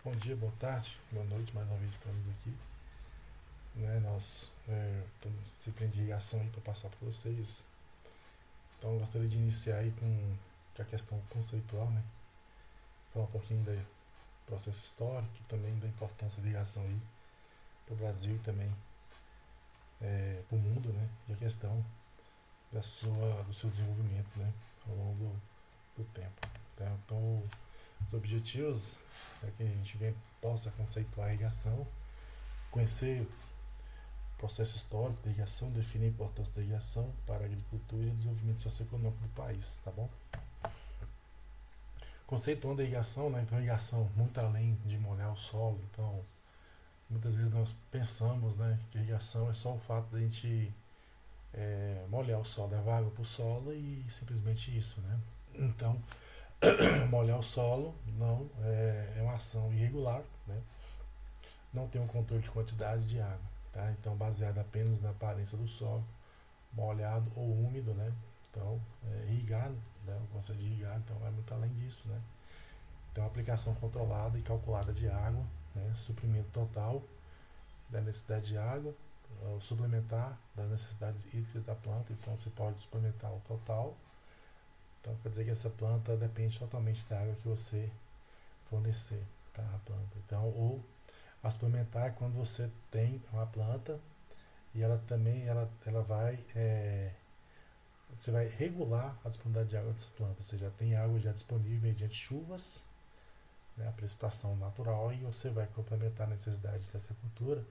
Bom dia, boa tarde, boa noite, mais uma vez estamos aqui. Nós temos disciplina de irrigação aí para passar para vocês. Então eu gostaria de iniciar aí com a questão conceitual, né? Falar um pouquinho do processo histórico e também da importância da irrigação aí para o Brasil e também para o mundo, né? E a questão do seu desenvolvimento, né? Ao longo do tempo. Tá? Então os objetivos é que a gente possa conceituar a irrigação, conhecer processo histórico da irrigação, definir a importância da irrigação para a agricultura e o desenvolvimento socioeconômico do país, tá bom? Conceituando a irrigação, né? Então, a irrigação muito além de molhar o solo. Então, muitas vezes nós pensamos, né, que a irrigação é só o fato de a gente molhar o solo, levar água para o solo e simplesmente isso, né? Então, molhar o solo não é uma ação irregular, né? Não tem um controle de quantidade de água, tá? Então, baseado apenas na aparência do solo, molhado ou úmido, né? Então, irrigar, né? O conceito de irrigar, então vai muito além disso, né? Então, aplicação controlada e calculada de água, né? Suprimento total da necessidade de água, suplementar das necessidades hídricas da planta. Então, você pode suplementar o total. Então, quer dizer que essa planta depende totalmente da água que você fornecer, tá? A planta. Então, ou a suplementar é quando você tem uma planta e ela também ela vai você vai regular a disponibilidade de água dessa planta, ou seja, tem água já disponível mediante chuvas, né, a precipitação natural, e você vai complementar a necessidade dessa cultura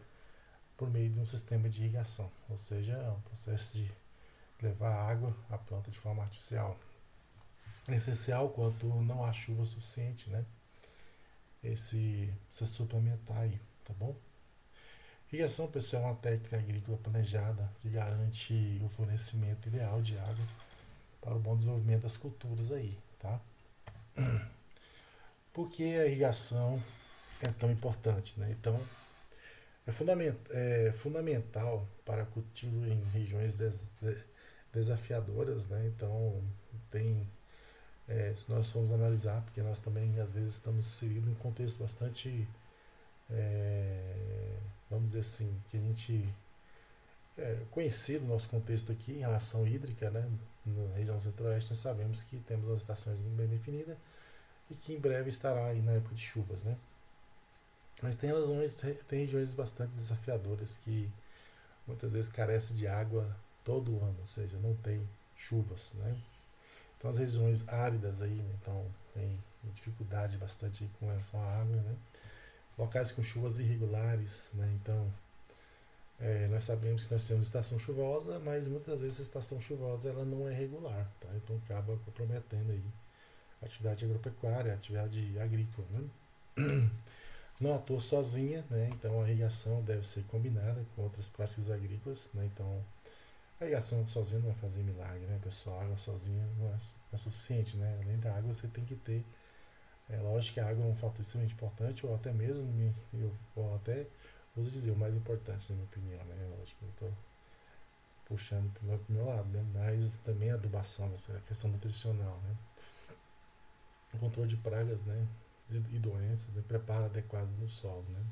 por meio de um sistema de irrigação, ou seja, é um processo de levar água à planta de forma artificial. É essencial quando não há chuva suficiente, né? Se suplementar aí, tá bom? Irrigação, pessoal, é uma técnica agrícola planejada que garante o fornecimento ideal de água para o bom desenvolvimento das culturas aí, tá? Por que a irrigação é tão importante, né? Então, é fundamental para cultivo em regiões desafiadoras, né? Então, tem, se nós formos analisar, porque nós também às vezes estamos inseridos em um contexto bastante, vamos dizer assim, que a gente conhecido o nosso contexto aqui em relação hídrica, né? Na região centro-oeste nós sabemos que temos as estações muito bem definidas e que em breve estará aí na época de chuvas, né? Mas tem regiões bastante desafiadoras que muitas vezes carecem de água todo o ano, ou seja, não tem chuvas, né? Então as regiões áridas aí, né? Então tem dificuldade bastante com relação à água, né? Locais com chuvas irregulares, né? Então nós sabemos que nós temos estação chuvosa, mas muitas vezes a estação chuvosa ela não é regular, tá? Então acaba comprometendo aí a atividade agropecuária, a atividade agrícola, né? Não atua sozinha, né? Então a irrigação deve ser combinada com outras práticas agrícolas, né? Então a irrigação sozinha não vai fazer milagre, né, pessoal? A água sozinha não é suficiente, né? Além da água você tem que ter, lógico que a água é um fator extremamente importante, ou até mesmo, ou até uso dizer o mais importante na minha opinião, né? Lógico que eu estou puxando pro meu lado, né? Mas também a adubação, essa questão nutricional, né? O controle de pragas, né? E doenças, né? Preparo adequado do solo, né?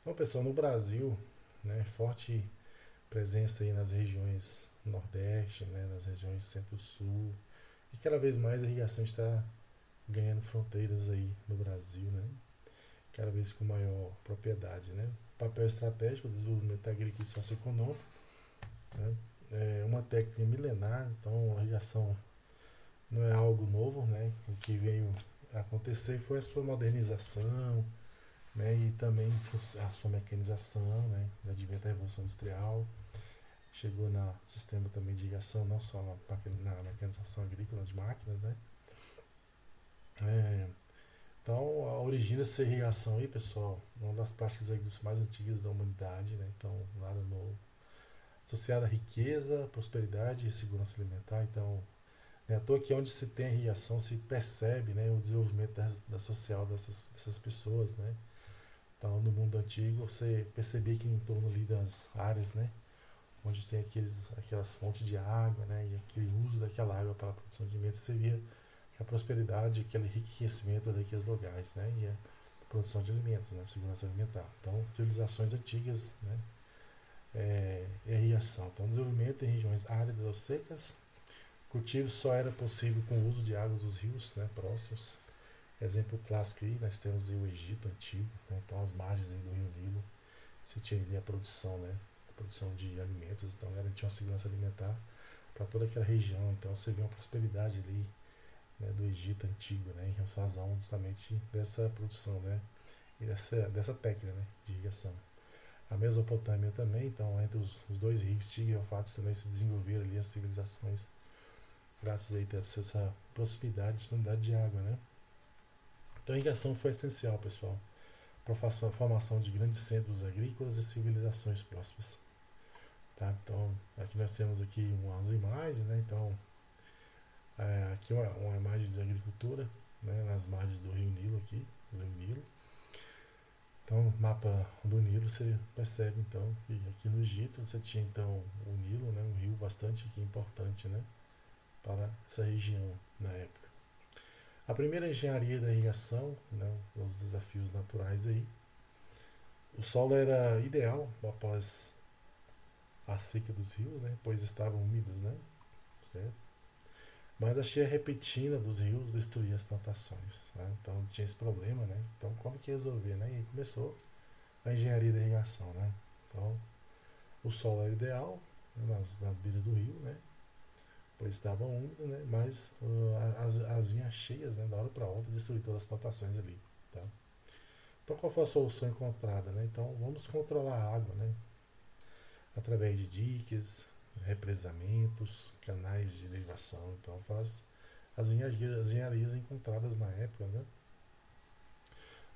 Então, pessoal, no Brasil, né, forte presença aí nas regiões Nordeste, né, nas regiões Centro-Sul, e cada vez mais a irrigação está ganhando fronteiras aí no Brasil, né, cada vez com maior propriedade, né. Papel estratégico do desenvolvimento agrícola e socioeconômico, né, é uma técnica milenar, então a irrigação não é algo novo, né, o que veio a acontecer foi a sua modernização, né, e também a sua mecanização, né, o advento da Revolução Industrial, chegou no sistema também de irrigação, não só na mecanização agrícola de máquinas, né? É, então, a origem dessa irrigação aí, pessoal, uma das práticas agrícolas mais antigas da humanidade, né? Então, nada novo. Associada à riqueza, prosperidade e segurança alimentar. Então, é à toa que onde se tem a irrigação se percebe, né, o desenvolvimento da social dessas pessoas, né? Então, no mundo antigo, você percebia que em torno ali das áreas, né, onde tem aquelas fontes de água, né, e aquele uso daquela água para a produção de alimentos, você via que a prosperidade, aquele enriquecimento daqueles lugares, né, e a produção de alimentos, né, segurança alimentar. Então, civilizações antigas, né, irrigação. Então, desenvolvimento em regiões áridas ou secas. Cultivo só era possível com o uso de águas dos rios, né, próximos. Exemplo clássico aí, nós temos aí o Egito antigo, né, então as margens aí do rio Nilo, você tinha ali a produção, né, a produção de alimentos, então garantia uma segurança alimentar para toda aquela região. Então você vê uma prosperidade ali, né, do Egito antigo, né, em razão justamente dessa produção, né, e dessa técnica, né, de irrigação. A Mesopotâmia também, então entre os dois rios, Tigre e Eufrates, também se desenvolveram ali as civilizações, graças aí a essa proximidade, disponibilidade de água, né. Então a irrigação foi essencial, pessoal, para a formação de grandes centros agrícolas e civilizações próximas. Tá? Então aqui nós temos aqui umas imagens, né, então aqui uma imagem de agricultura, né, nas margens do rio Nilo aqui, do rio Nilo. Então, mapa do Nilo, você percebe então que aqui no Egito você tinha então o Nilo, né, um rio bastante aqui importante, né, para essa região na época. A primeira engenharia da irrigação, né, os desafios naturais aí. O solo era ideal após a seca dos rios, né, pois estavam úmidos, né, certo? Mas a cheia repentina dos rios destruía as plantações, né? Então tinha esse problema, né? Então como que resolver, né? E aí começou a engenharia da irrigação, né? Então o solo era ideal, né, nas beiras do rio, né? Pois estavam úmidos, né? Mas as vinhas cheias, né? Da hora para outra destruíram todas as plantações ali, tá? Então qual foi a solução encontrada, né? Então vamos controlar a água, né? Através de diques, represamentos, canais de derivação. Então faz as engenharias encontradas na época, né?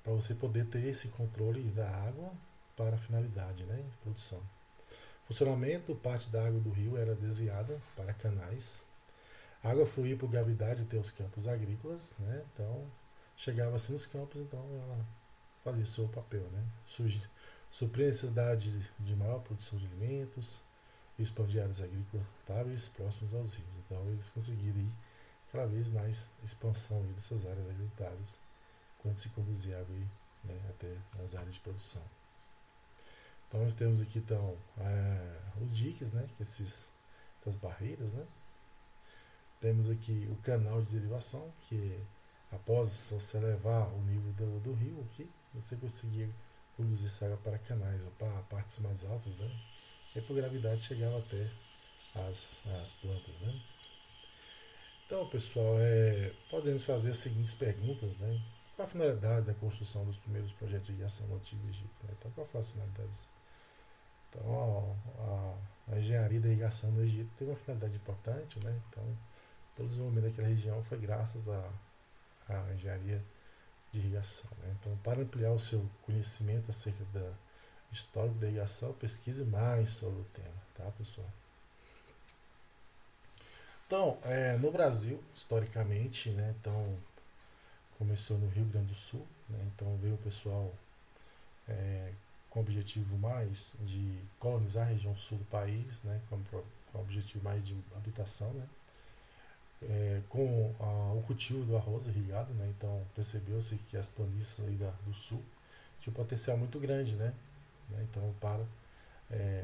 Para você poder ter esse controle da água para a finalidade, né, de produção. Funcionamento: parte da água do rio era desviada para canais. A água fluía por gravidade até os campos agrícolas, né? Então chegava assim nos campos, então ela fazia o seu papel, né? Suprir a necessidade de maior produção de alimentos, expandir áreas agrícolas rentáveis próximos aos rios. Então eles conseguiram ir cada vez mais expansão dessas áreas agricultáveis quando se conduzir água aí, né, até as áreas de produção. Então nós temos aqui então os diques, né, que essas barreiras, né. Temos aqui o canal de derivação, que após você elevar o nível do rio aqui, você conseguia conduzir essa água para canais ou para partes mais altas, né, e por gravidade chegava até as plantas, né. Então, pessoal, podemos fazer as seguintes perguntas, né? Qual a finalidade da construção dos primeiros projetos de irrigação no Antigo Egito? Né? Então, qual foi as finalidades? Então, a engenharia da irrigação no Egito teve uma finalidade importante, né? Então, todo o desenvolvimento daquela região foi graças à engenharia de irrigação, né? Então, para ampliar o seu conhecimento acerca da história da irrigação, pesquise mais sobre o tema, tá, pessoal? Então, no Brasil, historicamente, né, então começou no Rio Grande do Sul, né, então veio o pessoal com o objetivo mais de colonizar a região sul do país, né, com o objetivo mais de habitação, né, com o cultivo do arroz irrigado, né, então percebeu-se que as planícies aí do sul tinham um potencial muito grande, né, então para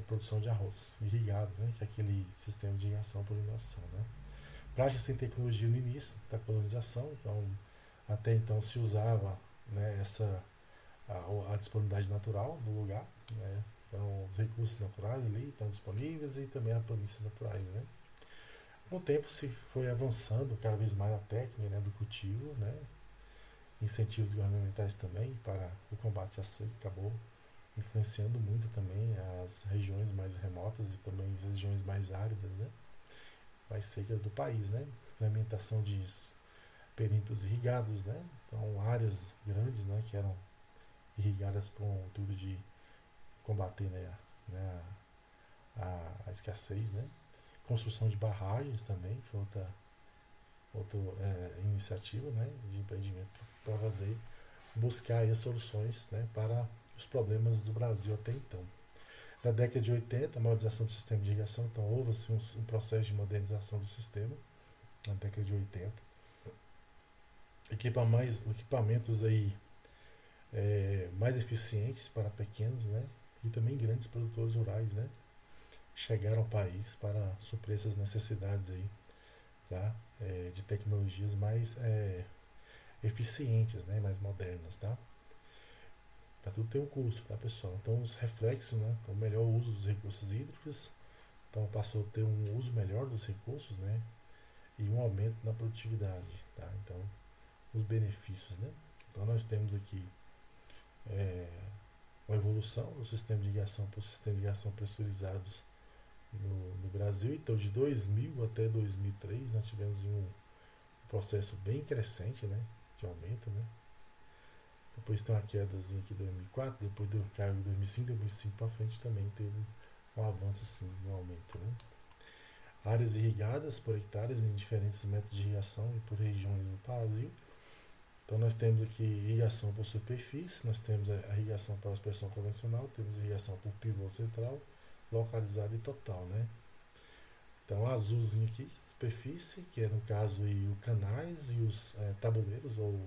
produção de arroz irrigado, né, que é aquele sistema de irrigação por inundação, né. Prática sem tecnologia no início da colonização, então até então se usava, né, a disponibilidade natural do lugar, né, então os recursos naturais ali estão disponíveis e também as planícies naturais, né. Com o tempo se foi avançando cada vez mais a técnica, né, do cultivo, né, incentivos governamentais também para o combate à seca acabou influenciando muito também as regiões mais remotas e também as regiões mais áridas, né, mais secas do país, né, implementação de perímetros irrigados, né, então áreas grandes, né, que eram irrigadas com o intuito de combater, né, a escassez, né, construção de barragens também foi outra iniciativa, né, de empreendimento para fazer buscar aí as soluções, né, para os problemas do Brasil até então. Na década de 80, a modernização do sistema de irrigação, então houve assim, um processo de modernização do sistema, na década de 80. Equipamentos aí mais eficientes para pequenos, né, e também grandes produtores rurais, né, chegaram ao país para suprir essas necessidades aí, tá, de tecnologias mais eficientes, né, mais modernas, tá. Para tudo tem um custo, tá, pessoal? Então os reflexos, né, então, o melhor uso dos recursos hídricos, então passou a ter um uso melhor dos recursos, né, e um aumento na produtividade, tá. Então os benefícios, né. Então nós temos aqui é, uma evolução do sistema de irrigação para o sistema de irrigação pressurizados no Brasil. Então de 2000 até 2003 nós tivemos um processo bem crescente, né, de aumento, né. Depois tem uma quedazinha aqui em 2004, depois caiu em 2005, 2005 para frente também teve um avanço assim, um aumento, né. Áreas irrigadas por hectares em diferentes métodos de irrigação e por regiões do Brasil. Então nós temos aqui irrigação por superfície, nós temos a irrigação para aspersão convencional, temos a irrigação por pivô central, localizado e total, né. Então azulzinho aqui, superfície, que é no caso aí o canais e os tabuleiros ou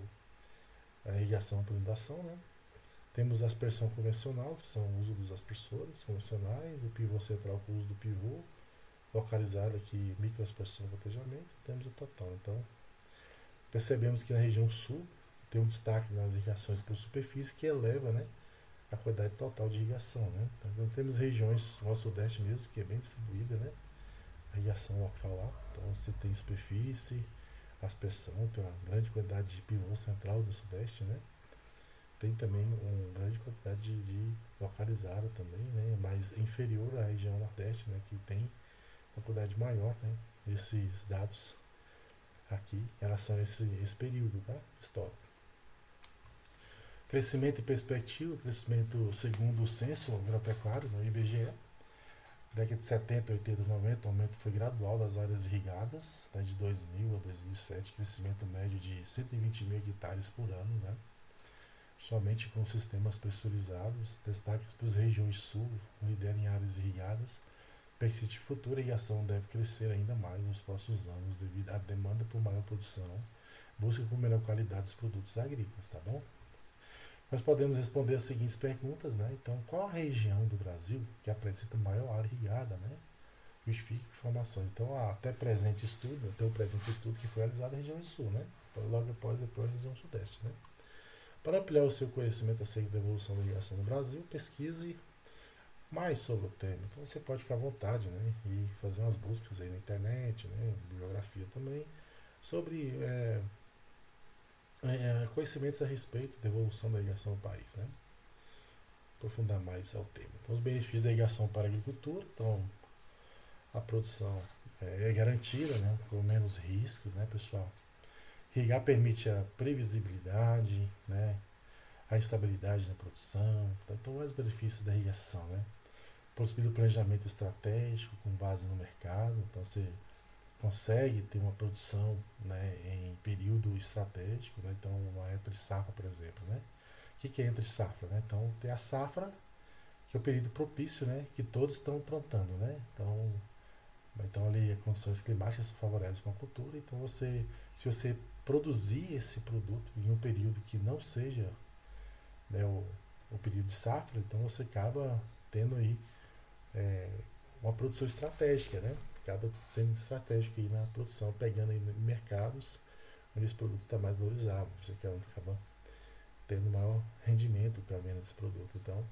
a irrigação por inundação, né. Temos a aspersão convencional, que são o uso dos aspersores convencionais, o pivô central com o uso do pivô, localizado aqui microaspersão e gotejamento, temos o total. Então percebemos que na região sul tem um destaque nas irrigações por superfície que eleva, né, a quantidade total de irrigação, né. Então temos regiões no sudeste mesmo que é bem distribuída, né, a irrigação local lá. Então você tem superfície, aspersão, tem uma grande quantidade de pivô central no sudeste, né. Tem também uma grande quantidade de localizada também, né, mas inferior à região nordeste, né, que tem uma quantidade maior, né, desses dados aqui em relação a esse período, tá, histórico. Crescimento e perspectiva, crescimento segundo o censo agropecuário, no IBGE, década de 70, 80, 90, o aumento foi gradual das áreas irrigadas, né, de 2000 a 2007, crescimento médio de 120 mil hectares por ano, né, somente com sistemas pressurizados, destaques para as regiões sul, lidera em áreas irrigadas. Perspectiva futura, a irrigação deve crescer ainda mais nos próximos anos devido à demanda por maior produção, busca por melhor qualidade dos produtos agrícolas, tá bom? Nós podemos responder as seguintes perguntas, né? Então, qual a região do Brasil que apresenta maior área irrigada, né? Justifique informações. Então, até o presente estudo que foi realizado na região sul, né? Logo depois a região sudeste, né? Para ampliar o seu conhecimento acerca da evolução da irrigação no Brasil, pesquise mais sobre o tema. Então você pode ficar à vontade, né, e fazer umas buscas aí na internet, né, bibliografia também, sobre conhecimentos a respeito da evolução da irrigação no país, né, aprofundar mais ao tema. Então os benefícios da irrigação para a agricultura, então a produção é garantida, né, com menos riscos, né, pessoal. Irrigar permite a previsibilidade, né, a estabilidade na produção, então vários benefícios da irrigação, né. Possibilita o planejamento estratégico com base no mercado, então você consegue ter uma produção, né, em período estratégico, né, então uma entre safra, por exemplo, né. O que é entre safra, né? Então tem a safra, que é o período propício, né, que todos estão plantando, né, então ali as condições climáticas são favoráveis para a cultura, então se você produzir esse produto em um período que não seja, né, o período de safra, então você acaba tendo aí uma produção estratégica, né? Acaba sendo estratégico aí na produção, pegando aí mercados onde esse produto está mais valorizado, você acaba tendo maior rendimento com a venda desse produto. Então,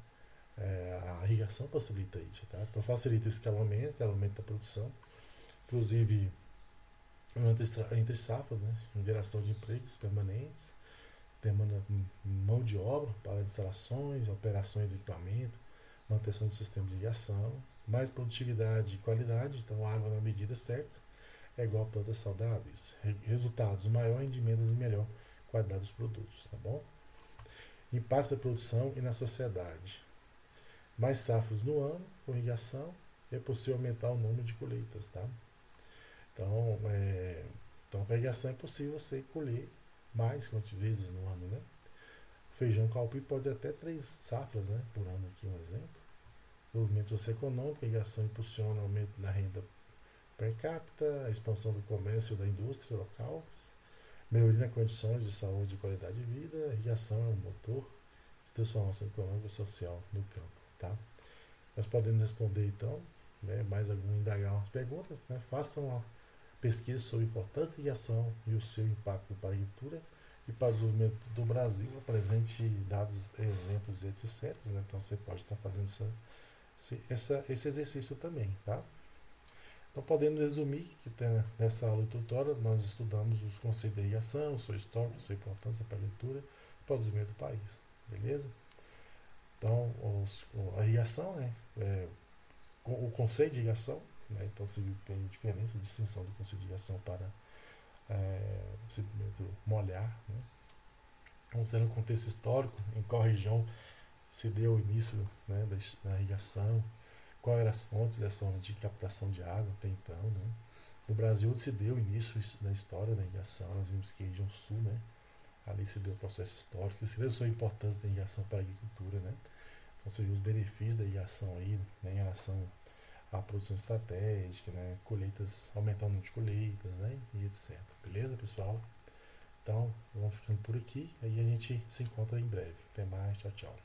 a irrigação possibilita isso, tá? Então facilita o escalonamento da produção, inclusive entre safras, né? Geração de empregos permanentes, demanda mão de obra para instalações, operações de equipamento, manutenção do sistema de irrigação, mais produtividade e qualidade, então água na medida certa é igual a plantas saudáveis. Resultados, maior rendimento e melhor qualidade dos produtos, tá bom? Impacto da produção e na sociedade. Mais safras no ano, com irrigação, é possível aumentar o número de colheitas, tá? Então com a irrigação é possível você colher mais quantas vezes no ano, né? Feijão calpi pode até 3 safras, né, por ano, aqui um exemplo. Desenvolvimento socioeconômico, a irrigação impulsiona o aumento da renda per capita, a expansão do comércio e da indústria local, melhoria nas condições de saúde e qualidade de vida, a irrigação é um motor transformação econômica e social no campo, tá? Nós podemos responder então, né, mais algum, indagar umas perguntas, né? Façam uma pesquisa sobre a importância da irrigação e o seu impacto para a agricultura e para o desenvolvimento do Brasil, apresente dados, exemplos, etc. Né? Então você pode estar fazendo esse exercício também, tá? Então podemos resumir que nessa aula introdutória nós estudamos os conceitos da irrigação, sua história, sua importância para a agricultura e para o desenvolvimento do país, beleza? Então a irrigação, né, o conceito de irrigação, né, então se tem diferença, distinção do conceito de irrigação para simplesmente molhar, né? Considerando o contexto histórico, em qual região se deu o início, né, da irrigação, quais eram as fontes e as formas de captação de água até então, né? No Brasil se deu o início da história da irrigação, nós vimos que a região sul, né, ali se deu o processo histórico, escreveu a importância da irrigação para a agricultura, né? Então você viu os benefícios da irrigação aí, né, em relação à produção estratégica, né, colheitas, aumentar o número de colheitas, né, e etc. Beleza, pessoal? Então, vamos ficando por aqui, aí a gente se encontra em breve. Até mais, tchau, tchau.